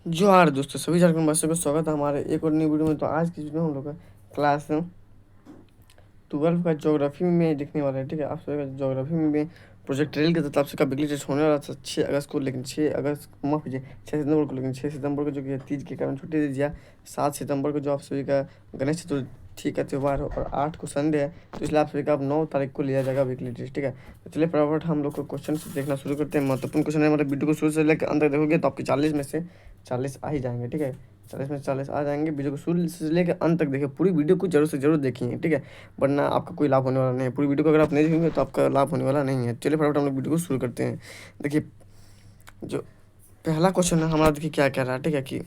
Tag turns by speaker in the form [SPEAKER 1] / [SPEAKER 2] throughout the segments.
[SPEAKER 1] जोहार दोस्तों, सभी झारखंड वासियों का स्वागत है हमारे एक और नई वीडियो में। तो आज की वीडियो में हम लोग का क्लास 12 का ज्योग्राफी में दिखने वाला है। ठीक है, आप सभी का ज्योग्राफी में प्रोजेक्ट रेल के तरफ से का वीकली टेस्ट होने वाला था 6 अगस्त को, लेकिन 6 अगस्त माफ कीजिए 6 सितंबर को, लेकिन 6 सितंबर को जो कि तीज के कारण छुट्टी दे दिया। 7 सितंबर को जो आप सभी का गणेश चतुर्थी का त्यौहार है और 8 को संडे है, तो इसलिए आप सभी का अब 9 तारीख को लिया जाएगा वीकली टेस्ट। ठीक है, तो चलिए फटाफट हम लोग को क्वेश्चन देखना शुरू करते हैं। महत्वपूर्ण क्वेश्चन है, हमारे वीडियो को शुरू से लेकर अंत तक देखोगे तो आपके 40 में से 40 आ ही जाएंगे। ठीक है, 40 में से 40 आ जाएंगे। वीडियो को शुरू से लेकर अंत तक देखिए, पूरी वीडियो को जरूर से जरूर देखिए। ठीक है, वरना आपका कोई लाभ होने वाला नहीं है। पूरी वीडियो को अगर आप नहीं देखेंगे तो आपका लाभ होने वाला नहीं है। चलिए फटाफट हम लोग वीडियो को शुरू करते हैं। देखिए, जो पहला क्वेश्चन है हमारा, देखिए क्या कह रहा है। ठीक है, कि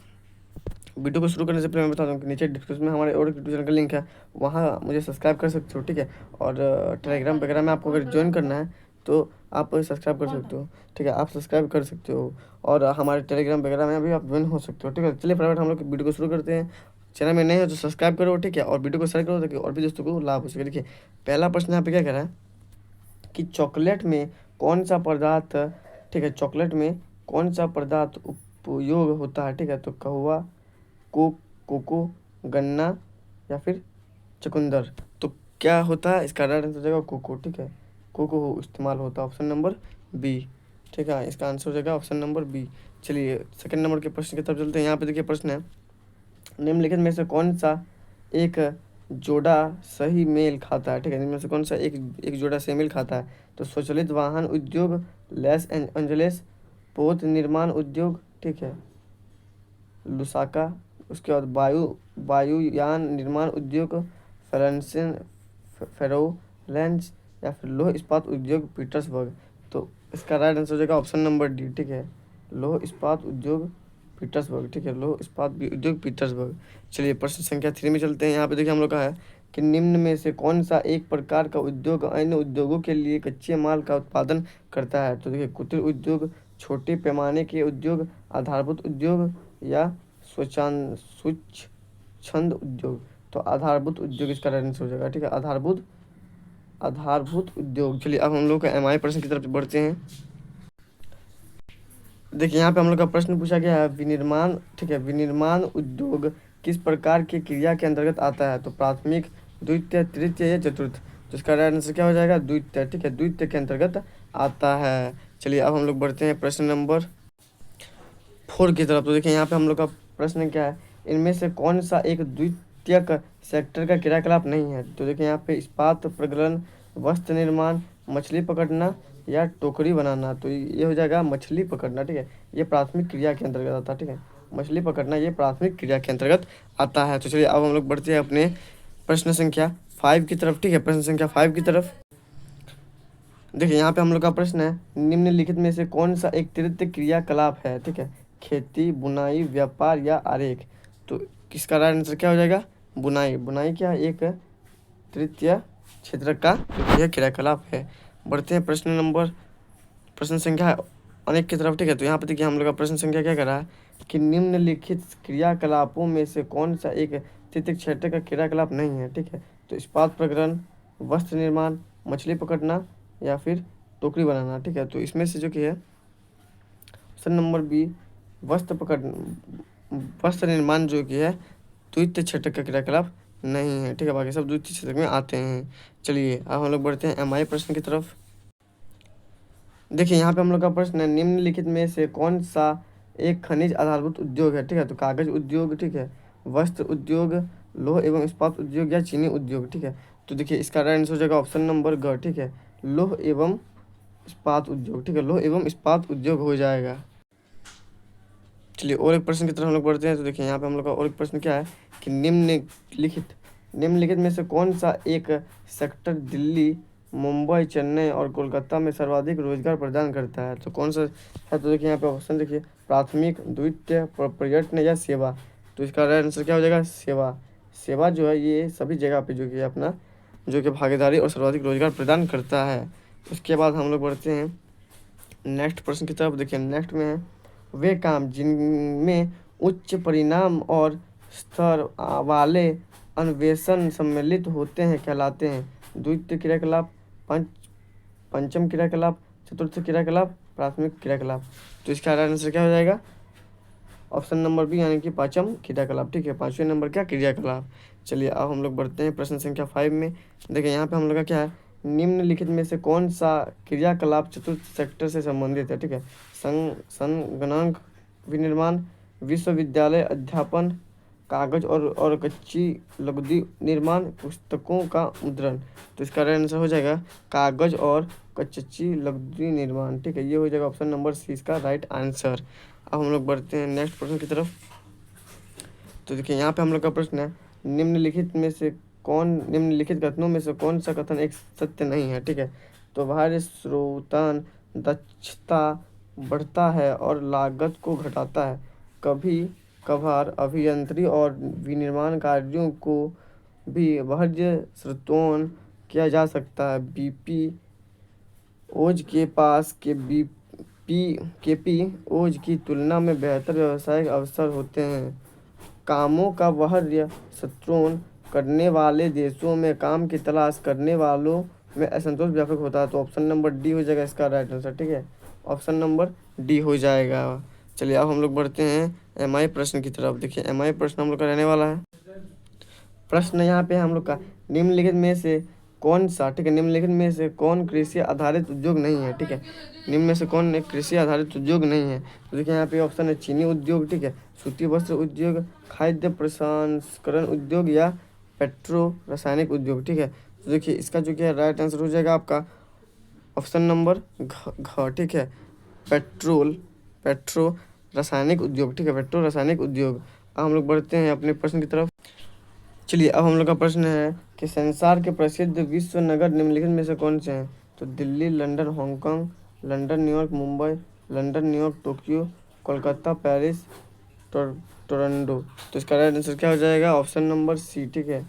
[SPEAKER 1] वीडियो को शुरू करने से पहले मैं बता दूं कि नीचे डिस्क्रिप्शन में हमारे और यूट्यूब चैनल का लिंक है, वहाँ मुझे सब्सक्राइब कर सकते हो। ठीक है, और टेलीग्राम वगैरह में आपको अगर ज्वाइन करना है तो आप सब्सक्राइब कर सकते हो। ठीक है, आप सब्सक्राइब कर सकते हो और हमारे टेलीग्राम वगैरह में भी आप ज्वाइन हो सकते हो। ठीक है, चलिए फटाफट हम लोग वीडियो को शुरू करते हैं। चैनल में नए हो तो सब्सक्राइब करो। ठीक है, और वीडियो को शेयर करो ताकि और भी दोस्तों को लाभ हो सके। देखिए, पहला प्रश्न यहाँ पे क्या कह रहा है कि चॉकलेट में कौन सा पदार्थ, ठीक है, चॉकलेट में कौन सा पदार्थ उपयोग होता है। ठीक है, तो कहवा, को कोको, गन्ना या फिर चुकंदर। तो क्या होता है इसका राइट आंसर हो जाएगा कोको। ठीक है, कोको इस्तेमाल होता है, ऑप्शन नंबर बी। ठीक है, इसका आंसर हो जाएगा ऑप्शन नंबर बी। चलिए सेकंड नंबर के प्रश्न की तरफ चलते हैं। यहाँ पे देखिए प्रश्न है, निम्नलिखित में से कौन सा एक जोड़ा सही मेल खाता है। ठीक है, इनमें से कौन सा एक एक जोड़ा सही मेल खाता है। तो स्वचालित वाहन उद्योग, लॉस एंजलिस पोत निर्माण उद्योग, ठीक है, लुसाका, उसके बाद वायुयान निर्माण उद्योग, फ्रांसिन फेरोलेंस या फिर लौह इस्पात उद्योग पीटर्सबर्ग। तो इसका राइट आंसर हो जाएगा ऑप्शन नंबर डी। ठीक है, लौह इस्पात उद्योग पीटर्सबर्ग। ठीक है, लौह इस्पात उद्योग पीटर्सबर्ग। चलिए प्रश्न संख्या 3 में चलते हैं। यहाँ पे देखिए हम लोग का है कि निम्न में से कौन सा एक प्रकार का उद्योग अन्य उद्योगों के लिए कच्चे माल का उत्पादन करता है। तो देखिए, कुटीर उद्योग, छोटे पैमाने के उद्योग, आधारभूत उद्योग या स्वच्छंद उद्योग। तो आधारभूत उद्योग इसका आंसर हो जाएगा। ठीक है, आधारभूत आधारभूत उद्योग। चलिए अब हम लोग का एमआई प्रश्न की तरफ बढ़ते हैं। देखिए यहाँ पे हम लोग का प्रश्न पूछा गया है विनिर्माण। ठीक है, विनिर्माण उद्योग किस प्रकार की क्रिया के अंतर्गत आता है। तो प्राथमिक, द्वितीय, तृतीय या चतुर्थ। तो इसका राइट आंसर क्या हो जाएगा, द्वितीय। ठीक है, द्वितीय के अंतर्गत आता है। चलिए अब हम लोग बढ़ते हैं प्रश्न नंबर 4 की तरफ। तो देखिए यहाँ पे हम लोग का प्रश्न क्या है, इनमें से कौन सा एक द्वितीयक सेक्टर का क्रियाकलाप नहीं है। तो देखिए यहाँ पे इस्पात प्रगलन, वस्त्र निर्माण, मछली पकड़ना या टोकरी बनाना। तो ये हो जाएगा मछली पकड़ना। ठीक है, ये प्राथमिक क्रिया के अंतर्गत आता है। ठीक है, मछली पकड़ना ये प्राथमिक क्रिया के अंतर्गत आता है। तो चलिए अब हम लोग बढ़ते हैं अपने प्रश्न संख्या 5 की तरफ। ठीक है, प्रश्न संख्या 5 की तरफ देखिए यहाँ पे हम लोग का प्रश्न है, निम्नलिखित में से कौन सा एक तृतीय क्रियाकलाप है। ठीक है, खेती, बुनाई, व्यापार या आरेख। तो किसका राइट आंसर क्या हो जाएगा, बुनाई। बुनाई क्या एक तृतीय क्षेत्र का यह क्रियाकलाप है। बढ़ते हैं प्रश्न संख्या अनेक की तरफ। ठीक है, तो यहाँ पे देखिए हम लोग का प्रश्न संख्या क्या कर रहा है कि निम्नलिखित क्रियाकलापों में से कौन सा एक तृतीय क्षेत्र का क्रियाकलाप नहीं है। ठीक है, तो इस्पात प्रकरण, वस्त्र निर्माण, मछली पकड़ना या फिर टोकरी बनाना। ठीक है, तो इसमें से जो कि है ऑप्शन नंबर बी, वस्त्र पकड़ वस्त्र निर्माण जो कि है द्वितीय क्षेत्र का क्रियाकलाप नहीं है। ठीक है, बाकी सब द्वितीय क्षेत्र में आते हैं। चलिए अब हम लोग बढ़ते हैं एमआई प्रश्न की तरफ। देखिए यहाँ पे हम लोग का प्रश्न है, निम्नलिखित में से कौन सा एक खनिज आधारभूत उद्योग है। ठीक है, तो कागज उद्योग, ठीक है, वस्त्र उद्योग, लौह एवं इस्पात उद्योग या चीनी उद्योग। ठीक है, तो देखिए इसका राइट आंसर हो जाएगा ऑप्शन नंबर ग। ठीक है, लौह एवं इस्पात उद्योग। ठीक है, लौह एवं इस्पात उद्योग हो जाएगा। चलिए और एक प्रश्न की तरफ हम लोग बढ़ते हैं। तो देखिए यहाँ पे हम लोग का और एक प्रश्न क्या है कि निम्नलिखित में से कौन सा एक सेक्टर दिल्ली, मुंबई, चेन्नई और कोलकाता में सर्वाधिक रोजगार प्रदान करता है। तो कौन सा है। तो देखिए यहाँ पे ऑप्शन देखिए, प्राथमिक, द्वितीय, पर्यटन या सेवा। तो इसका राइट आंसर क्या हो जाएगा, सेवा। सेवा जो है ये सभी जगह पे जो कि अपना जो कि भागीदारी और सर्वाधिक रोजगार प्रदान करता है। उसके बाद हम लोग बढ़ते हैं नेक्स्ट प्रश्न की तरफ। देखिए नेक्स्ट में है, वे काम जिनमें उच्च परिणाम और स्तर वाले अन्वेषण सम्मिलित होते हैं कहलाते हैं द्वितीय क्रियाकलाप, पंचम क्रियाकलाप, चतुर्थ क्रियाकलाप, प्राथमिक क्रियाकलाप। तो इसका राइट आंसर क्या हो जाएगा, ऑप्शन नंबर बी यानी कि पाँचम क्रियाकलाप, ठीक है, पाँचवें नंबर क्या क्रियाकलाप। चलिए अब हम लोग बढ़ते हैं प्रश्न संख्या 5 में। देखिए यहाँ पे हम लोग का क्या है, निम्नलिखित में से कौन सा क्रियाकलाप चतुर्थ सेक्टर से संबंधित है, ठीक है। संगणक विनिर्माण, विश्वविद्यालय अध्यापन, कागज और कच्ची लुगदी निर्माण, पुस्तकों का मुद्रण। तो इसका राइट आंसर हो जाएगा कागज और कच्ची लुगदी निर्माण, ठीक है, ये हो जाएगा ऑप्शन नंबर सी इसका राइट आंसर। अब हम लोग बढ़ते हैं नेक्स्ट प्रश्न की तरफ। तो देखिए यहाँ पे हम लोग का प्रश्न है, निम्नलिखित कथनों में से कौन सा कथन एक सत्य नहीं है, ठीक है। तो बाहरी स्रोतन दक्षता बढ़ता है और लागत को घटाता है। कभी कभार अभियंत्रण और विनिर्माण कार्यों को भी बाह्य स्रोतों किया जा सकता है। बीपी ओज के पास केपी ओज की तुलना में बेहतर व्यावसायिक अवसर होते हैं। कामों का बाह्य स्रोतों करने वाले देशों में काम की तलाश करने वालों में असंतोष व्यापक होता है। तो ऑप्शन नंबर डी हो जाएगा इसका राइट आंसर, ठीक है, ऑप्शन नंबर डी हो जाएगा। चलिए अब हम लोग बढ़ते हैं एमआई प्रश्न की तरफ। देखिए एमआई प्रश्न हम लोग का रहने वाला है। प्रश्न यहाँ पे हम लोग का, निम्नलिखित में से कौन सा, ठीक है, निम्नलिखित में से कौन कृषि आधारित उद्योग नहीं है, ठीक है, निम्न में से कौन एक कृषि आधारित उद्योग नहीं है। तो देखिए यहाँ पे ऑप्शन है चीनी उद्योग, ठीक है, सूती वस्त्र उद्योग, खाद्य प्रसंस्करण उद्योग या पेट्रो रासायनिक उद्योग, ठीक है। तो देखिए इसका जो क्या राइट आंसर हो जाएगा आपका ऑप्शन नंबर घ, ठीक है, पेट्रो रासायनिक उद्योग, ठीक है, पेट्रो रासायनिक उद्योग। अब हम लोग बढ़ते हैं अपने प्रश्न की तरफ। चलिए अब हम लोग का प्रश्न है कि संसार के प्रसिद्ध विश्व नगर निम्नलिखित में से कौन से हैं। तो Delhi, London, Hong Kong, London, New York, Mumbai, London, New York, Tokyo, Kolkata, Paris, Toronto. तो इसका राइट आंसर क्या हो जाएगा ऑप्शन नंबर सी, ठीक है,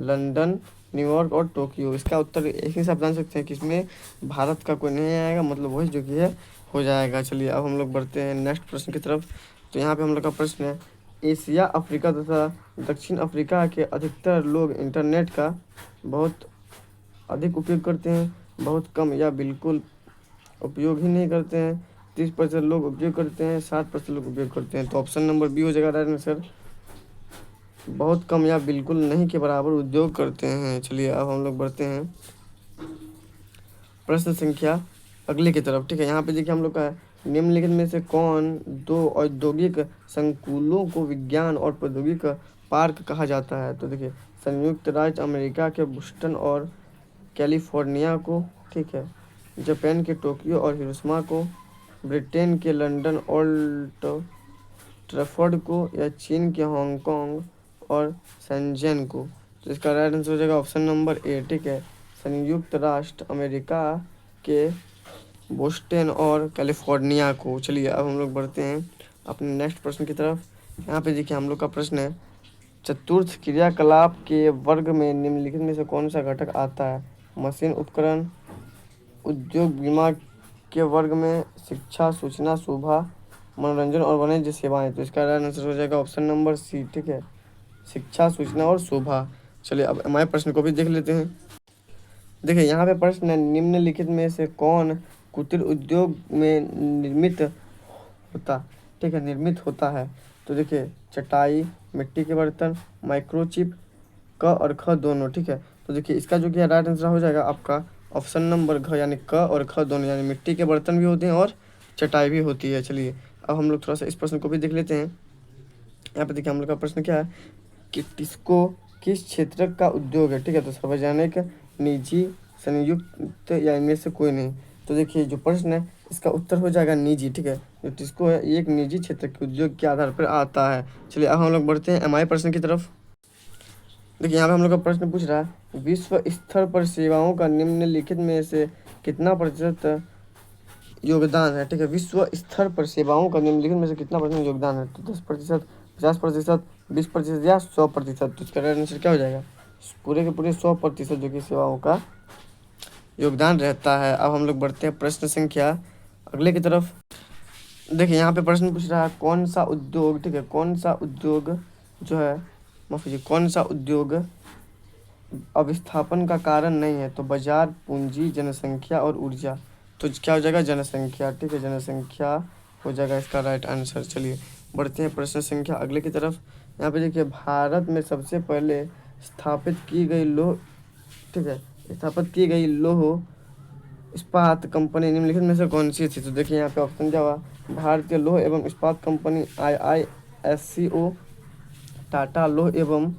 [SPEAKER 1] लंदन, न्यूयॉर्क और टोक्यो। इसका उत्तर एक ही से आप जान सकते हैं कि इसमें भारत का कोई नहीं आएगा, मतलब वही जो कि है हो जाएगा। चलिए अब हम लोग बढ़ते हैं नेक्स्ट प्रश्न की तरफ। तो यहाँ पे हम लोग का प्रश्न है, एशिया, अफ्रीका तथा दक्षिण अफ्रीका के अधिकतर लोग इंटरनेट का बहुत अधिक उपयोग करते हैं, बहुत कम या बिल्कुल उपयोग ही नहीं करते हैं, 30% लोग उपयोग करते हैं, 60% लोग उपयोग करते हैं। तो ऑप्शन नंबर बी हो जाएगा राइट आंसर, बहुत कम या बिल्कुल नहीं के बराबर उद्योग करते हैं। चलिए अब हम लोग बढ़ते हैं प्रश्न संख्या अगले की तरफ, ठीक है। यहाँ पे देखिए हम लोग का निम्नलिखित में से कौन दो औद्योगिक संकुलों को विज्ञान और प्रौद्योगिकी पार्क कहा जाता है। तो देखिए संयुक्त राज्य अमेरिका के बोस्टन और कैलिफोर्निया को, ठीक है, जापान के टोक्यो और हिरोशिमा को, ब्रिटेन के लंदन और ट्रैफर्ड को, या चीन के हांगकांग और शेंजन को। तो इसका राइट आंसर हो जाएगा ऑप्शन नंबर ए, ठीक है, संयुक्त राष्ट्र अमेरिका के बोस्टन और कैलिफोर्निया को। चलिए अब हम लोग बढ़ते हैं अपने नेक्स्ट प्रश्न की तरफ। यहाँ पे देखिए हम लोग का प्रश्न है, चतुर्थ क्रियाकलाप के वर्ग में निम्नलिखित में से कौन सा घटक आता है। मशीन उपकरण, उद्योग, बीमा के वर्ग में शिक्षा, सूचना, शोभा, मनोरंजन और वाणिज्य सेवाएं। तो इसका राइट आंसर हो जाएगा ऑप्शन नंबर सी, ठीक है, शिक्षा, सूचना और शोभा। चलिए अब हमारे प्रश्न को भी देख लेते हैं। देखिए यहाँ पे प्रश्न है, निम्नलिखित में से कौन कुटीर उद्योग में निर्मित होता है। तो देखिए चटाई, मिट्टी के बर्तन, माइक्रोचिप, क और ख दोनों, ठीक है। तो देखिए इसका जो कि राइट आंसर हो जाएगा आपका ऑप्शन नंबर घ, यानी क और ख दोनों, यानी मिट्टी के बर्तन भी होते हैं और चटाई भी होती है। चलिए अब हम लोग थोड़ा सा इस प्रश्न को भी देख लेते हैं। यहाँ पे देखिए हम लोग का प्रश्न क्या है कि टिस्को किस क्षेत्र का उद्योग है, ठीक है। तो सार्वजनिक, निजी, संयुक्त या इनमें से कोई नहीं। तो देखिए जो प्रश्न है इसका उत्तर हो जाएगा निजी, ठीक है। जो टिस्को है ये एक निजी क्षेत्र के उद्योग के आधार पर आता है। चलिए अब हम लोग बढ़ते हैं एमआई प्रश्न की तरफ। देखिए यहाँ पे हम लोग का प्रश्न पूछ रहा है, विश्व स्तर पर सेवाओं का निम्नलिखित में से कितना प्रतिशत योगदान है, ठीक है। विश्व स्तर पर सेवाओं का निम्नलिखित में से कितना परसेंट योगदान है। तो 10%, 50%, 20% या 100%। तो इसका राइट आंसर क्या हो जाएगा, पूरे के पूरे 100% जो कि सेवाओं का योगदान रहता है। अब हम लोग बढ़ते हैं प्रश्न संख्या अगले की तरफ। देखिए यहाँ पे प्रश्न पूछ रहा है, कौन सा उद्योग, ठीक है, कौन सा उद्योग जो है, माफ कीजिए, कौन सा उद्योग अविस्थापन का कारण नहीं है। तो बाजार, पूंजी, जनसंख्या और ऊर्जा। तो क्या हो जाएगा जनसंख्या, ठीक है, जनसंख्या हो जाएगा इसका राइट आंसर। चलिए बढ़ते हैं प्रश्न संख्या अगले की तरफ। यहाँ पे देखिए भारत में सबसे पहले स्थापित की गई लौह, ठीक है, स्थापित की गई लौह इस्पात कंपनी निम्नलिखित में से कौन सी थी? तो देखिए यहाँ पे ऑप्शन क्या हुआ, भारतीय लौह एवं इस्पात कंपनी IISCO, टाटा लौह एवं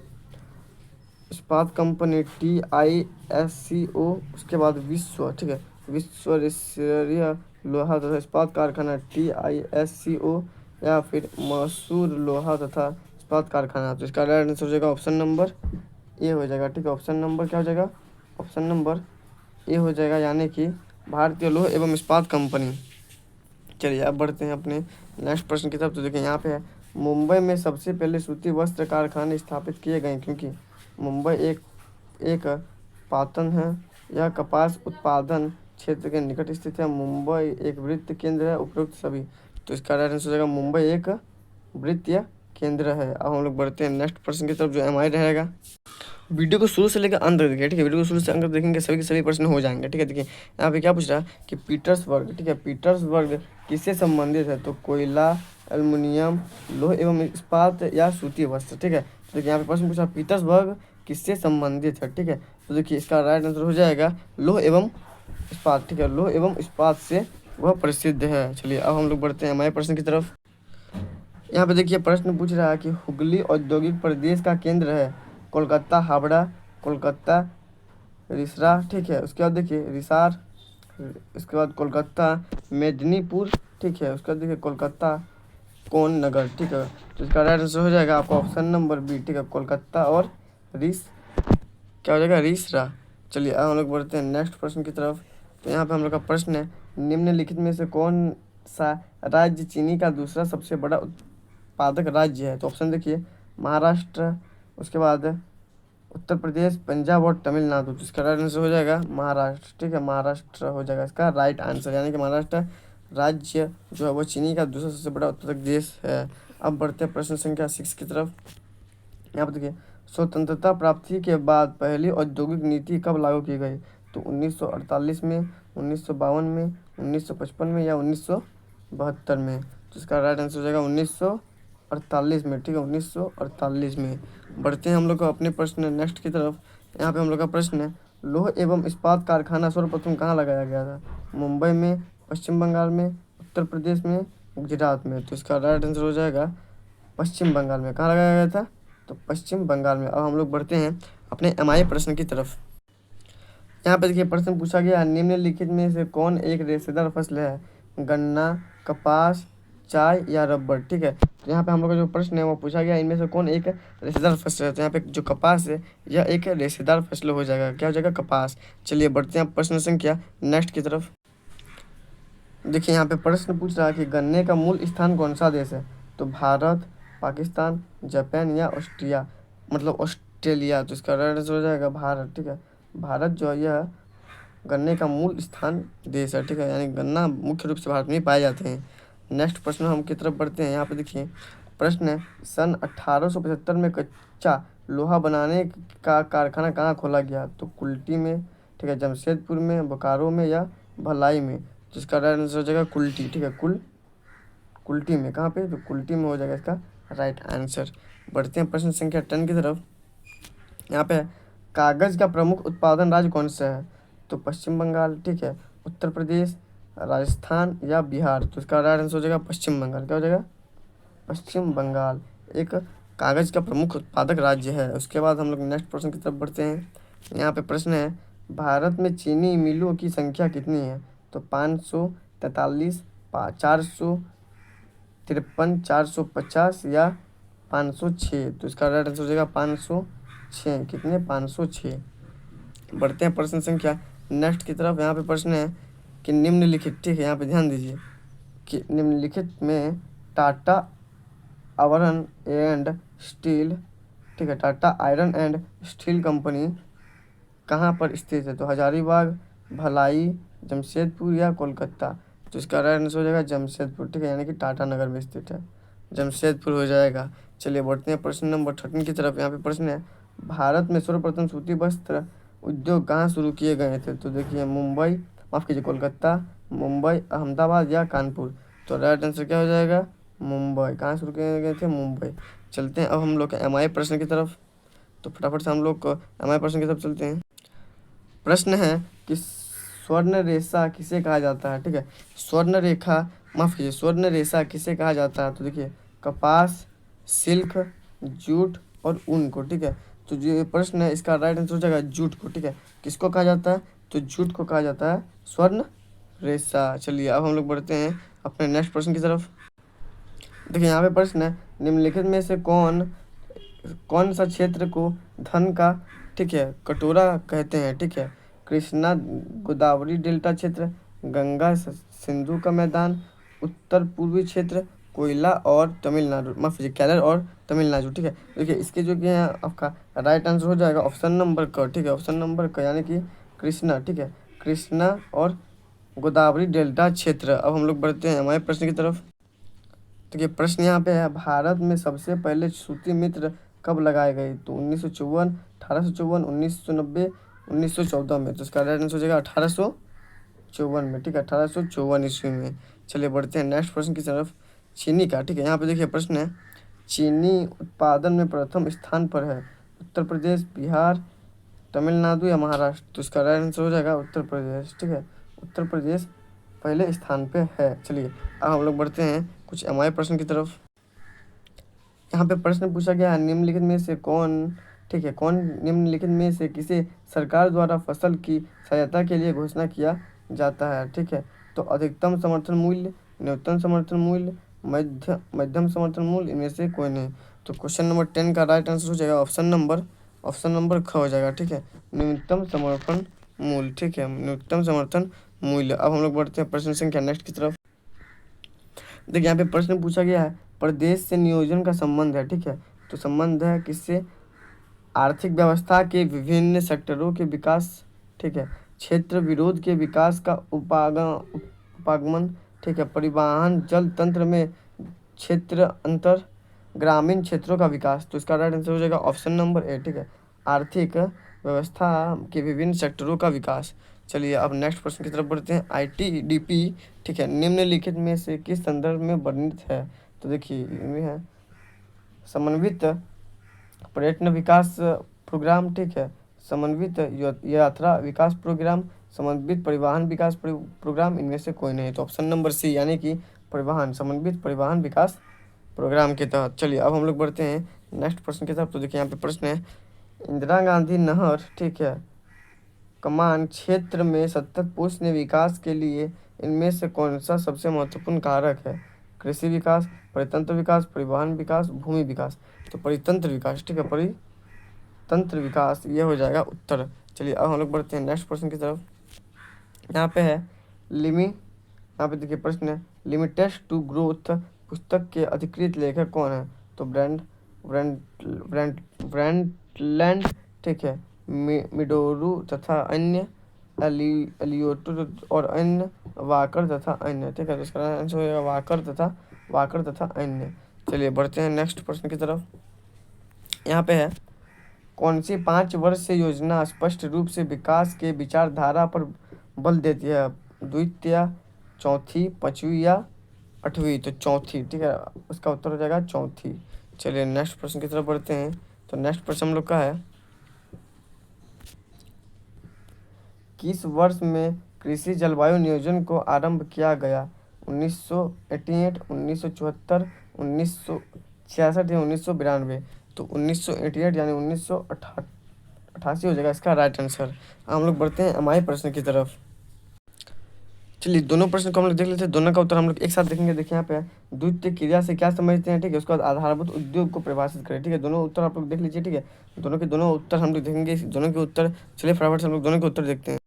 [SPEAKER 1] इस्पात कंपनी TISCO, उसके बाद विश्व, ठीक है, विश्व स्तरीय लोहा तथा इस्पात कारखाना TISCO, या फिर मैसूर लोहा तथा इस्पात कारखाना। तो इसका राइट आंसर हो जाएगा ऑप्शन नंबर ए हो जाएगा, ठीक है। ऑप्शन नंबर क्या हो जाएगा? ऑप्शन नंबर ए हो जाएगा, यानी कि भारतीय लौह एवं इस्पात कंपनी। चलिए अब बढ़ते हैं अपने नेक्स्ट प्रश्न की तरफ। तो देखिए यहाँ पे है, मुंबई में सबसे पहले सूती वस्त्र कारखाने स्थापित किए गए क्योंकि मुंबई एक पाटन है, यह कपास उत्पादन क्षेत्र के निकट स्थित है, मुंबई एक वृत्त केंद्र है, उपरोक्त सभी। तो इसका राइट आंसर हो जाएगा मुंबई एक वृत्तीय केंद्र है। अब हम लोग बढ़ते हैं नेक्स्ट प्रश्न की तरफ जो MI रहेगा। वीडियो को शुरू से लेकर अंत तक देखिए, ठीक है, वीडियो को शुरू से अंत तक देखेंगे, सभी के सभी प्रश्न हो जाएंगे, ठीक है। देखिए यहाँ पे क्या पूछ रहा है कि पीटर्सबर्ग, ठीक है, पीटर्सबर्ग किससे संबंधित है? तो कोयला, एल्युमिनियम, लौह एवं इस्पात या सूती वस्त्र, ठीक है। तो देखिए यहाँ पे प्रश्न पूछा पीटर्सबर्ग किससे संबंधित है, ठीक है। तो देखिए इसका राइट आंसर हो जाएगा लौह एवं इस्पात, ठीक है, लौह एवं इस्पात से वह प्रसिद्ध है। चलिए अब हम लोग बढ़ते हैं हमारे प्रश्न की तरफ। यहाँ पे देखिए प्रश्न पूछ रहा है कि हुगली औद्योगिक प्रदेश का केंद्र है कोलकाता, हावड़ा, कोलकाता, रिसरा, ठीक है। उसके बाद देखिए रिसार, इसके बाद कोलकाता मेदिनीपुर, ठीक है। उसके बाद देखिए कोलकाता कौन नगर, ठीक है। तो इसका राइट आंसर हो जाएगा आपका ऑप्शन नंबर बी, ठीक है, कोलकाता और रिस, क्या हो जाएगा, रिसरा। चलिए अब हम लोग बढ़ते हैं नेक्स्ट प्रश्न की तरफ। तो यहाँ पे हम लोग का प्रश्न है, निम्नलिखित में से कौन सा राज्य चीनी का दूसरा सबसे बड़ा उत्पादक राज्य है? तो ऑप्शन देखिए महाराष्ट्र, उसके बाद उत्तर प्रदेश, पंजाब और तमिलनाडु। तो इसका राइट आंसर हो जाएगा महाराष्ट्र, ठीक है, महाराष्ट्र हो जाएगा इसका राइट आंसर, यानी कि महाराष्ट्र राज्य जो है वो चीनी का दूसरा सबसे बड़ा उत्पादक देश है। अब बढ़ते हैं प्रश्न संख्या 6 की तरफ। यहाँ पर देखिए स्वतंत्रता प्राप्ति के बाद पहली औद्योगिक नीति कब लागू की गई? तो 1948 में, 1952 में, 1955 में या 1972 में। तो इसका राइट आंसर हो जाएगा 1948 में, ठीक है, 1948 में। बढ़ते हैं हम लोग को अपने प्रश्न नेक्स्ट की तरफ। यहाँ पे हम लोग का प्रश्न है, लौह एवं इस्पात कारखाना सर्वप्रथम कहाँ लगाया गया था? मुंबई में, पश्चिम बंगाल में, उत्तर प्रदेश में, गुजरात में। तो इसका राइट आंसर हो जाएगा पश्चिम बंगाल में। कहाँ लगाया गया था? तो पश्चिम बंगाल में। अब हम लोग बढ़ते हैं अपने MI प्रश्न की तरफ। यहाँ पे देखिए प्रश्न पूछा गया, निम्नलिखित में से कौन एक रेशेदार फसल है? गन्ना, कपास, चाय या रबड़, ठीक है। तो यहाँ पे हम लोग का जो प्रश्न है वो पूछा गया, इनमें से कौन एक रेशेदार फसल है? तो यहाँ पे जो कपास है यह एक रेशेदार फसल हो जाएगा, क्या हो जाएगा, कपास। चलिए बढ़ते हैं प्रश्न संख्या नेक्स्ट की तरफ। देखिए यहाँ पे प्रश्न पूछ रहा है कि गन्ने का मूल स्थान कौन सा देश है? तो भारत, पाकिस्तान, जापान या ऑस्ट्रिया, मतलब ऑस्ट्रेलिया। तो इसका राइट आंसर हो जाएगा भारत, ठीक है। भारत जो है यह गन्ने का मूल स्थान देश है, ठीक है, यानी गन्ना मुख्य रूप से भारत में ही पाए जाते हैं। नेक्स्ट प्रश्न हम की तरफ बढ़ते हैं। यहाँ पे देखिए प्रश्न है, सन 1875 में कच्चा लोहा बनाने का कारखाना कहाँ खोला गया? तो कुल्टी में, ठीक है, जमशेदपुर में, बोकारो में या भलाई में। जिसका राइट आंसर हो जाएगा कुल्टी, ठीक है, कुल्टी में। कहाँ पे? तो कुल्टी में हो जाएगा इसका राइट आंसर। बढ़ते हैं प्रश्न संख्या 10 की तरफ। यहाँ पे कागज़ का प्रमुख उत्पादन राज्य कौन सा है? तो पश्चिम बंगाल, ठीक है, उत्तर प्रदेश, राजस्थान या बिहार। तो इसका राइट आंसर हो जाएगा पश्चिम बंगाल। क्या हो जाएगा? पश्चिम बंगाल एक कागज़ का प्रमुख उत्पादक राज्य है। उसके बाद हम लोग नेक्स्ट प्रश्न की तरफ बढ़ते हैं। यहाँ पे प्रश्न है, भारत में चीनी मिलों की संख्या कितनी है? तो 543, 453, 450 या 506। तो इसका राइट आंसर हो जाएगा 506। कितने? 506। बढ़ते हैं प्रश्न संख्या नेक्स्ट की तरफ। यहाँ पे प्रश्न है कि निम्नलिखित, ठीक है, यहाँ पे ध्यान दीजिए कि निम्नलिखित में टाटा आयरन एंड स्टील, ठीक है, Tata iron and steel company कहाँ पर स्थित है? तो हजारीबाग, भलाई, जमशेदपुर या कोलकाता। तो इसका राइट आंसर हो जाएगा जमशेदपुर, ठीक है, यानी कि टाटा नगर में स्थित है, जमशेदपुर हो जाएगा। चलिए बढ़ते हैं प्रश्न नंबर 13 की तरफ। यहाँ पे प्रश्न है, भारत में सर्वप्रथम सूती वस्त्र उद्योग कहाँ शुरू किए गए थे? तो देखिए मुंबई, माफ़ कीजिए, कोलकाता, मुंबई, अहमदाबाद या कानपुर। तो राइट आंसर क्या हो जाएगा? मुंबई। कहाँ शुरू किए गए थे? मुंबई। चलते हैं अब हम लोग एम आई प्रश्न की तरफ। तो फटाफट से हम लोग को एम आई प्रश्न की तरफ चलते हैं। प्रश्न है कि स्वर्ण रेखा किसे कहा जाता है? ठीक है, स्वर्ण रेखा, माफ कीजिए, स्वर्ण रेखा किसे कहा जाता है? तो देखिए, कपास, सिल्क, जूट और ऊन को। ठीक है, तो जो ये प्रश्न है इसका राइट आंसर हो जाएगा जूट को। ठीक है, किसको कहा जाता है? तो जूट को कहा जाता है स्वर्ण रेखा। चलिए अब हम लोग बढ़ते हैं अपने नेक्स्ट प्रश्न की तरफ। देखिए यहाँ पे प्रश्न है, निम्नलिखित में से कौन कौन सा क्षेत्र को धन का, ठीक है, कटोरा कहते हैं? ठीक है, कृष्णा गोदावरी डेल्टा क्षेत्र, गंगा सिंधु का मैदान, उत्तर पूर्वी क्षेत्र, कोयला और तमिलनाडु, माफ कीजिए, केरल और तमिलनाडु। ठीक है, देखिए इसके जो कि है आपका राइट आंसर हो जाएगा ऑप्शन नंबर क। ठीक है, ऑप्शन नंबर क यानी कि कृष्णा। ठीक है, कृष्णा और गोदावरी डेल्टा क्षेत्र। अब हम लोग बढ़ते हैं हमारे प्रश्न की तरफ। तो ये प्रश्न यहाँ पे है, भारत में सबसे पहले सूती मित्र कब लगाए गए? तो 1954, 1854, 1990, 1914 में। तो इसका राइट आंसर हो जाएगा 1854 में। ठीक है, 1854 ईस्वी में। चलिए बढ़ते हैं नेक्स्ट प्रश्न की तरफ, चीनी का। ठीक है, यहाँ पे देखिए प्रश्न है, चीनी उत्पादन में प्रथम स्थान पर है उत्तर प्रदेश, बिहार, तमिलनाडु या महाराष्ट्र? तो इसका राइट आंसर हो जाएगा उत्तर प्रदेश। ठीक है, उत्तर प्रदेश पहले स्थान पे है। चलिए अब हम लोग बढ़ते हैं कुछ एमआई प्रश्न की तरफ। यहाँ पे प्रश्न पूछा गया है, निम्नलिखित में से कौन, ठीक है, कौन निम्नलिखित में से किसे सरकार द्वारा फसल की सहायता के लिए घोषणा किया जाता है? ठीक है, तो अधिकतम समर्थन मूल्य, न्यूनतम समर्थन मूल्य, मध्यम समर्थन मूल्य, इनमें से कोई नहीं। तो क्वेश्चन नंबर 10 का राइट आंसर हो जाएगा ऑप्शन नंबर ख हो जाएगा। ठीक है, न्यूनतम समर्थन मूल्य। ठीक है, न्यूनतम समर्थन मूल्य। अब हम लोग बढ़ते हैं प्रश्न संख्या नेक्स्ट की तरफ। देखिए यहाँ पे प्रश्न पूछा गया है, प्रदेश से नियोजन का संबंध है। ठीक है, तो संबंध है किससे? आर्थिक व्यवस्था के विभिन्न सेक्टरों के विकास, ठीक है, क्षेत्र विरोध के विकास का उपागमन, ठीक है, परिवहन, जल तंत्र में क्षेत्र अंतर, ग्रामीण क्षेत्रों का विकास। तो इसका राइट आंसर हो जाएगा ऑप्शन नंबर ए। ठीक है, आर्थिक व्यवस्था के विभिन्न सेक्टरों का विकास। चलिए अब नेक्स्ट प्रश्न की तरफ बढ़ते हैं, आईटीडीपी, ठीक है, निम्नलिखित में से किस संदर्भ में वर्णित है? तो देखिए इनमें है समन्वित पर्यटन विकास प्रोग्राम, ठीक है, समन्वित यात्रा विकास प्रोग्राम, समन्वित परिवहन विकास प्रोग्राम, इनमें से कोई नहीं। तो ऑप्शन नंबर सी यानी कि परिवहन, समन्वित परिवहन विकास प्रोग्राम के तहत। चलिए अब हम लोग बढ़ते हैं नेक्स्ट प्रश्न की तरफ। तो देखिए यहाँ पे प्रश्न है, इंदिरा गांधी नहर, ठीक है, कमान क्षेत्र में सतत पोषण विकास के लिए इनमें से कौन सा सबसे महत्वपूर्ण कारक है? कृषि विकास, परितंत्र विकास, परिवहन विकास, भूमि विकास? तो परितंत्र विकास। ठीक है, परितंत्र विकास ये हो जाएगा उत्तर। चलिए अब हम लोग बढ़ते हैं नेक्स्ट प्रश्न की तरफ। यहाँ पे है यहाँ पे देखिए प्रश्न है, लिमिटेड टू ग्रोथ पुस्तक के अधिकृत लेखक कौन है? तो ब्रांड ब्रांड ब्रांड ब्रांडलैंड, ठीक है, मिडोरू तथा अन्य, एलियोटो और अन्य, वाकर तथा अन्य। ठीक है, तो इसका आंसर हो जाएगा वाकर तथा अन्य। चलिए बढ़ते हैं नेक्स्ट प्रश्न की तरफ। यहाँ पे है, कौन सी 5 वर्ष से योजना स्पष्ट रूप से विकास के विचारधारा पर बल देती है? द्वितीय, चौथी, पांचवी या आठवीं? तो चौथी। ठीक है, उसका उत्तर हो जाएगा चौथी। चलिए नेक्स्ट प्रश्न की तरफ बढ़ते हैं। तो नेक्स्ट प्रश्न हम लोग का है, किस वर्ष में कृषि जलवायु नियोजन को आरंभ किया गया? 1988, 1974, 1966 या 1992? तो 1988 यानी 1988 हो जाएगा इसका राइट आंसर। हम लोग बढ़ते हैं एमआई प्रश्न की तरफ। चलिए दोनों प्रश्न को हम लोग देख लेते हैं, दोनों का उत्तर हम लोग एक साथ देखेंगे। देखिए यहाँ पे द्वितीय क्रिया से क्या समझते हैं? ठीक है, उसके बाद आधारभूत उद्योग को परिभाषित करें। ठीक है, दोनों उत्तर आप लोग देख लीजिए। ठीक है, दोनों के दोनों उत्तर हम लोग देखेंगे, दोनों के उत्तर। चलिए फटाफट से हम लोग दोनों के उत्तर देखते हैं।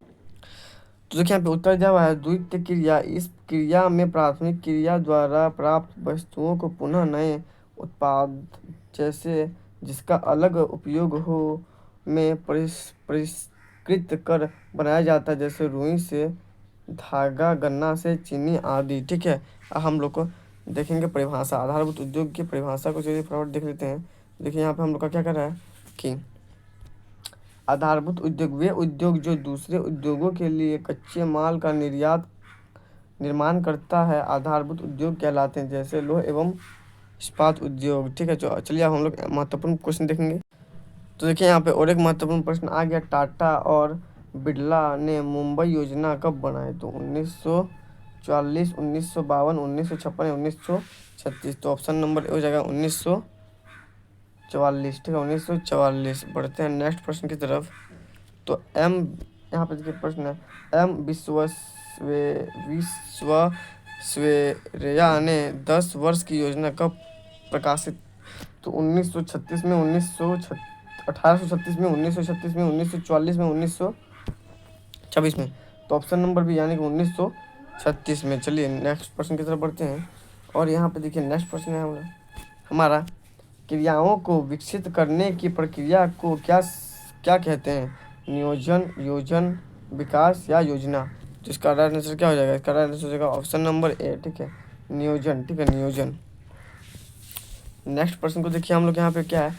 [SPEAKER 1] तो देखिए यहाँ पे उत्तर दिया हुआ है, द्वितीय क्रिया, इस क्रिया में प्राथमिक क्रिया द्वारा प्राप्त वस्तुओं को पुनः नए उत्पाद जैसे जिसका अलग उपयोग हो में परिष्कृत कर बनाया जाता है, जैसे रुई से धागा, गन्ना से चीनी आदि। ठीक है, अब हम लोग को देखेंगे परिभाषा, आधारभूत उद्योग की परिभाषा को चलिए फटाफट देख लेते हैं। देखिए यहाँ पे हम लोग का क्या कर रहा है कि आधारभूत उद्योग वे उद्योग जो दूसरे उद्योगों के लिए कच्चे माल का निर्माण करता है आधारभूत उद्योग कहलाते हैं, जैसे लोह एवं इस्पात उद्योग। ठीक है, चलिए अब हम लोग महत्वपूर्ण क्वेश्चन देखेंगे। तो देखिए यहाँ पे और एक महत्वपूर्ण प्रश्न आ गया, टाटा और बिरला ने मुंबई योजना कब बनाई? तो 1944, 1952, 1956 या 1936। तो ऑप्शन नंबर ए हो जाएगा 1944। ठीक है, 1944। बढ़ते हैं नेक्स्ट प्रश्न की तरफ। तो यहाँ पे देखिए प्रश्न है, विश्वेश्वरैया ने 10 वर्ष की योजना कब प्रकाशित? तो 1936 में, 1836 में, 1936 में, 1944 में, 1926 में। तो ऑप्शन नंबर बी यानी कि 1936 में। चलिए नेक्स्ट प्रश्न की तरफ बढ़ते हैं। और यहाँ पे देखिए नेक्स्ट प्रश्न है हमारा, क्रियाओं को विकसित करने की प्रक्रिया को क्या क्या कहते हैं? नियोजन, योजन, विकास या योजना? तो इसका राइट आंसर क्या हो जाएगा? इसका राइट आंसर हो जाएगा ऑप्शन नंबर ए। ठीक है, नियोजन। ठीक है, नियोजन। नेक्स्ट प्रश्न को देखिए हम लोग यहाँ पे क्या है,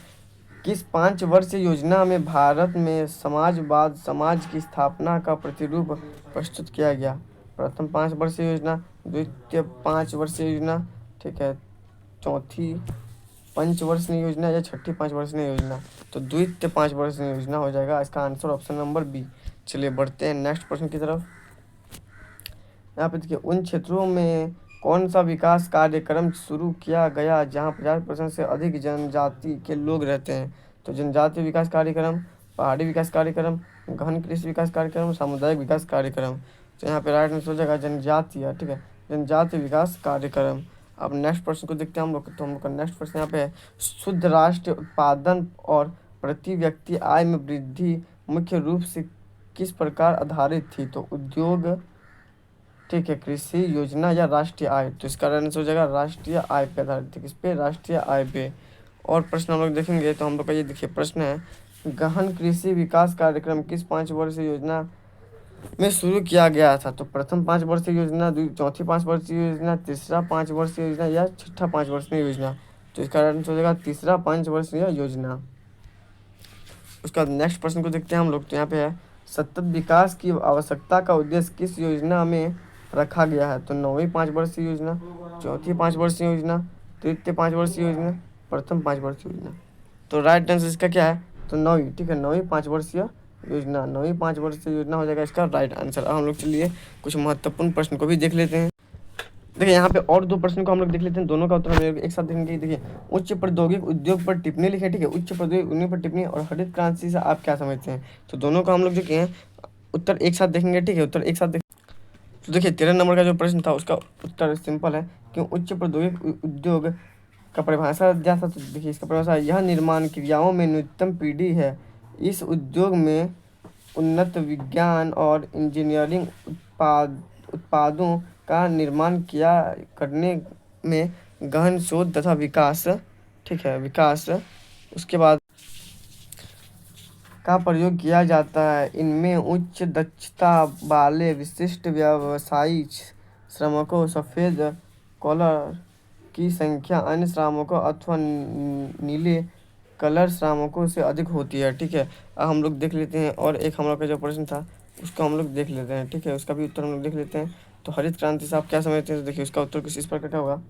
[SPEAKER 1] किस 5 वर्षीय योजना में भारत में समाजवाद समाज की स्थापना का प्रतिरूप प्रस्तुत किया गया? प्रथम 5 वर्षीय योजना, द्वितीय 5 वर्षीय योजना, ठीक है, चौथी 5 वर्षीय योजना या छठी 5 वर्षीय योजना? तो द्वितीय 5 वर्षीय योजना हो जाएगा इसका आंसर ऑप्शन नंबर बी। चलिए बढ़ते हैं नेक्स्ट प्रश्न की तरफ। यहाँ पे देखिए, उन क्षेत्रों में कौन सा विकास कार्यक्रम शुरू किया गया जहाँ 50% से अधिक जनजाति के लोग रहते हैं? तो जनजातीय विकास कार्यक्रम, पहाड़ी विकास कार्यक्रम, गहन कृषि विकास कार्यक्रम, सामुदायिक विकास कार्यक्रम? तो यहाँ पे राइट आंसर हो जाएगा जनजातीय। ठीक है, जनजातीय विकास कार्यक्रम। अब नेक्स्ट प्रश्न को देखते हैं हम लोग। तो हम लोग का नेक्स्ट प्रश्न यहाँ पे है, शुद्ध राष्ट्रीय उत्पादन और प्रति व्यक्ति आय में वृद्धि मुख्य रूप से किस प्रकार आधारित थी? तो उद्योग, ठीक है, कृषि, योजना या राष्ट्रीय आय? तो इसका आंसर हो जाएगा राष्ट्रीय आय पे आधारित थी। किस पे? राष्ट्रीय आय पे। और प्रश्न हम लोग देखेंगे तो हम लोग का ये देखिए प्रश्न है, गहन कृषि विकास कार्यक्रम किस 5 वर्षीय योजना में शुरू किया गया था? तो प्रथम 5 वर्षीय योजना, चौथी 5 वर्षीय योजना, तीसरा 5 वर्षीय योजना या छठा 5 वर्षीय योजना? तो इसका आंसर हो जाएगा तीसरा 5 वर्षीय योजना। उसका नेक्स्ट प्रश्न को देखते हैं हम लोग। तो यहाँ पे है, सतत विकास की आवश्यकता का उद्देश्य किस योजना में रखा गया है? तो 9वीं 5 वर्षीय योजना, चौथी 5 वर्षीय योजना, तृतीय 5 वर्षीय योजना, प्रथम 5 वर्षीय योजना? तो राइट आंसर इसका क्या है? तो 9वीं। ठीक है, 9वीं 5 वर्षीय योजना, 9वीं 5 वर्षीय योजना हो जाएगा इसका राइट आंसर। अब हम लोग चलिए कुछ महत्वपूर्ण प्रश्न को भी देख लेते हैं। देखिए यहाँ पे और 2 प्रश्न को हम लोग देख लेते हैं, दोनों का उत्तर हम लोग एक साथ देखेंगे। देखिए, उच्च प्रौद्योगिक उद्योग पर टिप्पणी लिखे। ठीक है, उच्च प्रौद्योगिक उद्योग पर टिप्पणी और हरित क्रांति से आप क्या समझते हैं? तो दोनों का हम लोग जो किए हैं उत्तर एक साथ देखेंगे। ठीक है, उत्तर एक साथ तो देखिए 13 नंबर का जो प्रश्न था उसका उत्तर सिंपल है कि उच्च प्रौद्योगिक उद्योग का परिभाषा दिया था। तो देखिए इसका परिभाषा, यह निर्माण क्रियाओं में न्यूनतम पीढ़ी है। इस उद्योग में उन्नत विज्ञान और इंजीनियरिंग उत्पादों का निर्माण किया करने में गहन शोध तथा विकास, ठीक है, विकास उसके बाद का प्रयोग किया जाता है। इनमें उच्च दक्षता वाले विशिष्ट व्यवसायी श्रमिकों, सफ़ेद कॉलर की संख्या अन्य श्रमिकों अथवा नीले कलर श्रमिकों से अधिक होती है। ठीक है, अब हम लोग देख लेते हैं और एक हम लोग का जो प्रश्न था उसका हम लोग देख लेते हैं। ठीक है, उसका भी उत्तर हम लोग देख लेते हैं। तो हरित क्रांति से आप क्या समझते हैं? तो देखिए उसका उत्तर कुछ इस प्रकार का होगा,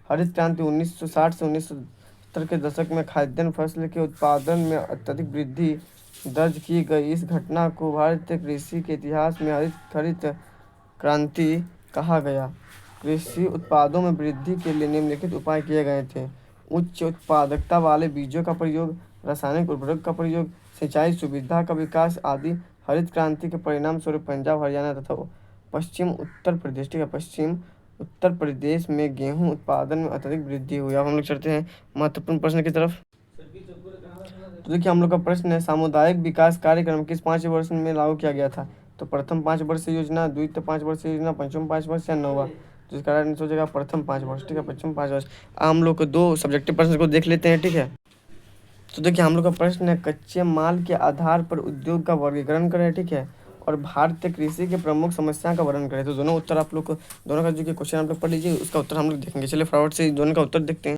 [SPEAKER 1] हरित क्रांति 1960 से 1970 के दशक में खाद्यान्न फसल के उत्पादन में अत्यधिक वृद्धि दर्ज की गई। इस घटना को भारतीय कृषि के इतिहास में हरित क्रांति कहा गया। कृषि उत्पादों में वृद्धि के लिए निम्नलिखित उपाय किए गए थे: उच्च उत्पादकता वाले बीजों का प्रयोग, रासायनिक उर्वरक का प्रयोग, सिंचाई सुविधा का विकास आदि। हरित क्रांति के परिणाम स्वरूप पंजाब, हरियाणा तथा पश्चिम उत्तर प्रदेश, ठीक है, पश्चिम उत्तर प्रदेश में गेहूं उत्पादन में अत्यधिक वृद्धि हुई। अब हम लोग चलते हैं महत्वपूर्ण प्रश्न की तरफ। तो देखिए हम लोग का प्रश्न है, सामुदायिक विकास कार्यक्रम किस 5 वर्ष में लागू किया गया था? तो प्रथम 5 वर्षीय योजना, द्वितीय 5 वर्षीय योजना, पंचम 5 वर्ष या नौवा? तो इसका आंसर हो जाएगा प्रथम 5 वर्ष। ठीक है, पश्चिम 5 वर्ष। हम लोग को 2 सब्जेक्टिव प्रश्न को देख लेते हैं। ठीक है, तो देखिए हम लोग का प्रश्न है, कच्चे माल के आधार पर उद्योग का वर्गीकरण करें। ठीक है, और भारतीय कृषि के प्रमुख समस्या का वर्णन करें। तो दोनों उत्तर आप लोग को, दोनों का जो कि क्वेश्चन आप लोग पढ़ लीजिए, उसका उत्तर हम लोग देखेंगे। चलिए फटाफट से दोनों का उत्तर देखते हैं।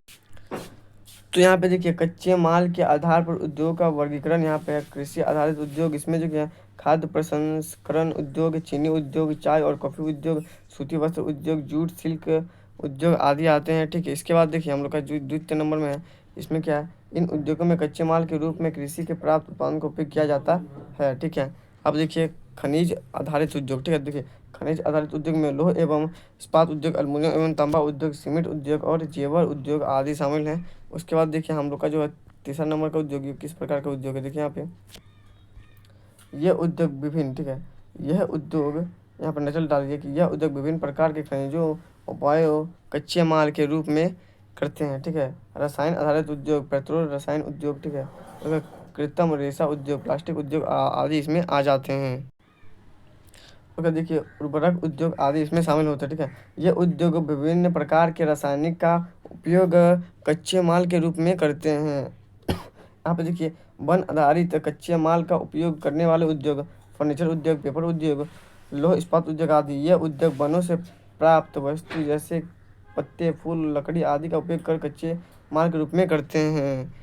[SPEAKER 1] तो यहाँ पे देखिए कच्चे माल के आधार पर उद्योग का वर्गीकरण यहाँ पे है, कृषि आधारित उद्योग, इसमें जो क्या खाद्य प्रसंस्करण उद्योग, चीनी उद्योग, चाय और कॉफ़ी उद्योग, सूती वस्त्र उद्योग, जूट सिल्क उद्योग आदि आते हैं। ठीक है, इसके बाद देखिए हम लोग का जो द्वितीय नंबर में है, इसमें क्या है, इन उद्योगों में कच्चे माल के रूप में कृषि के प्राप्त उत्पादन का उपयोग किया जाता है। ठीक है, अब देखिए खनिज आधारित उद्योग। ठीक है, देखिए खनिज आधारित उद्योग में लोह एवं इस्पात उद्योग, एल्युमिनियम एवं तांबा उद्योग, सीमेंट उद्योग और जेवर उद्योग आदि शामिल हैं। उसके बाद देखिए हम लोग का जो है तीसरा नंबर का उद्योग, ये किस प्रकार का उद्योग है, देखिए यहाँ पे यह उद्योग विभिन्न, ठीक है, यह उद्योग यहाँ पर नजर डालिए कि यह उद्योग विभिन्न प्रकार के खनिजों उपायों कच्चे माल के रूप में करते हैं। ठीक है, रसायन आधारित उद्योग, पेट्रोल रसायन उद्योग, ठीक है, अगर कृत्रिम रेशा उद्योग, प्लास्टिक उद्योग आदि इसमें आ जाते हैं। अगर देखिए उर्वरक उद्योग आदि इसमें शामिल होते हैं। ठीक है, ये उद्योग विभिन्न प्रकार के रासायनिक का उपयोग कच्चे माल के रूप में करते हैं। यहाँ पे देखिए वन आधारित कच्चे माल का उपयोग करने वाले उद्योग, फर्नीचर उद्योग, पेपर उद्योग, लौह इस्पात उद्योग आदि, यह उद्योग वनों से प्राप्त वस्तु जैसे पत्ते, फूल, लकड़ी आदि का उपयोग कर कच्चे माल के रूप में करते हैं।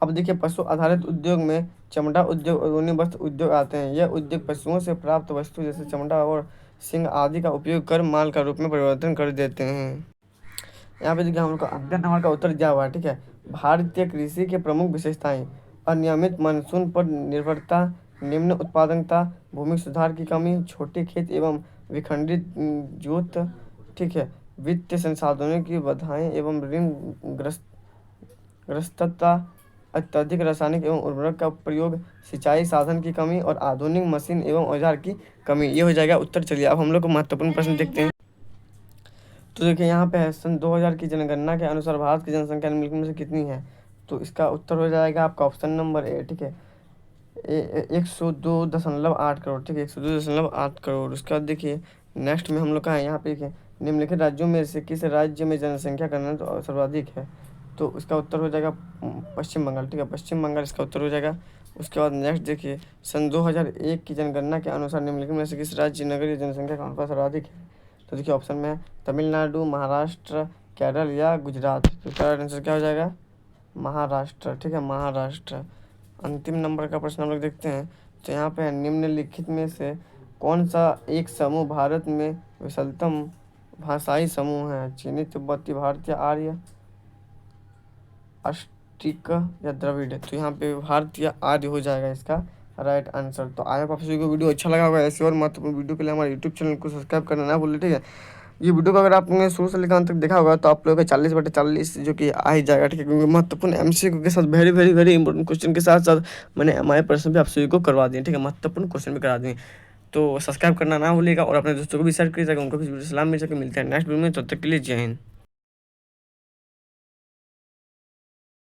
[SPEAKER 1] अब देखिए पशु आधारित उद्योग में चमड़ा उद्योग और ऊनी वस्त्र उद्योग आते हैं। यह उद्योग पशुओं से प्राप्त वस्तु जैसे चमड़ा और सींग आदि का उपयोग कर माल का रूप में परिवर्तन कर देते हैं। यहाँ पे देखिए हम लोग का अध्ययन नंबर का उत्तर दिया हुआ है। ठीक है, भारतीय कृषि के प्रमुख विशेषताएं, अनियमित मानसून पर निर्भरता, निम्न उत्पादकता, भूमि सुधार की कमी, छोटे खेत एवं विखंडित जोत, ठीक है, वित्तीय संसाधनों की बाधाएं एवं ऋण ग्रस्तता, अत्यधिक रासायनिक एवं उर्वरक का प्रयोग, सिंचाई साधन की कमी और आधुनिक मशीन एवं औजार की कमी। ये हो जाएगा उत्तर। चलिए अब हम लोग को महत्वपूर्ण प्रश्न देखते हैं। तो देखिए यहाँ पे है सन 2000 की जनगणना के अनुसार भारत की जनसंख्या निम्नलिखित में से कितनी है। तो इसका उत्तर हो जाएगा आपका ऑप्शन नंबर ए। ठीक है, 102.8 करोड़। ठीक है, 102.8 करोड़। उसके बाद देखिए नेक्स्ट में हम लोग का है, यहाँ पे देखिए निम्नलिखित राज्यों में से किस राज्य में जनसंख्या का घनत्व सर्वाधिक है। तो इसका उत्तर हो जाएगा पश्चिम बंगाल। ठीक है, पश्चिम बंगाल इसका उत्तर हो जाएगा। उसके बाद नेक्स्ट देखिए सन 2001 की जनगणना के अनुसार निम्नलिखित में से किस राज्य नगरीय जनसंख्या का अनुपात सर्वाधिक है। तो देखिए ऑप्शन में है तमिलनाडु, महाराष्ट्र, केरल या गुजरात। तो इसका आंसर क्या हो जाएगा, महाराष्ट्र। ठीक है, महाराष्ट्र। अंतिम नंबर का प्रश्न हम लोग देखते हैं। तो यहाँ पे निम्नलिखित में से कौन सा एक समूह भारत में विशालतम भाषाई समूह है। चीनी, तिब्बती, भारतीय, आर्य, अष्टिक या द्रविड़। तो यहाँ पे भारतीय आर्य हो जाएगा इसका राइट आंसर। तो आई होप आप सभी को वीडियो अच्छा लगा होगा। ऐसे और महत्वपूर्ण वीडियो के लिए हमारे यूट्यूब चैनल को सब्सक्राइब करना ना भूलें। ठीक है, ये वीडियो को अगर आपने शुरू से लेकर अंत तक देखा होगा तो आप लोगों का 40/40 जो कि आ ही जाएगा। ठीक है, क्योंकि महत्वपूर्ण एमसीक्यू के साथ very very very important question के साथ साथ मैंने हमारे प्रश्न भी आप सभी को करवा दिए। ठीक है, महत्वपूर्ण क्वेश्चन भी करा दिए। तो सब्सक्राइब करना ना भूलिएगा और अपने दोस्तों को भी शेयर कीजिएगा, उनको भी सलाम मिल सके। मिलते हैं नेक्स्ट वीडियो में, तब तक के लिए जय हिंद।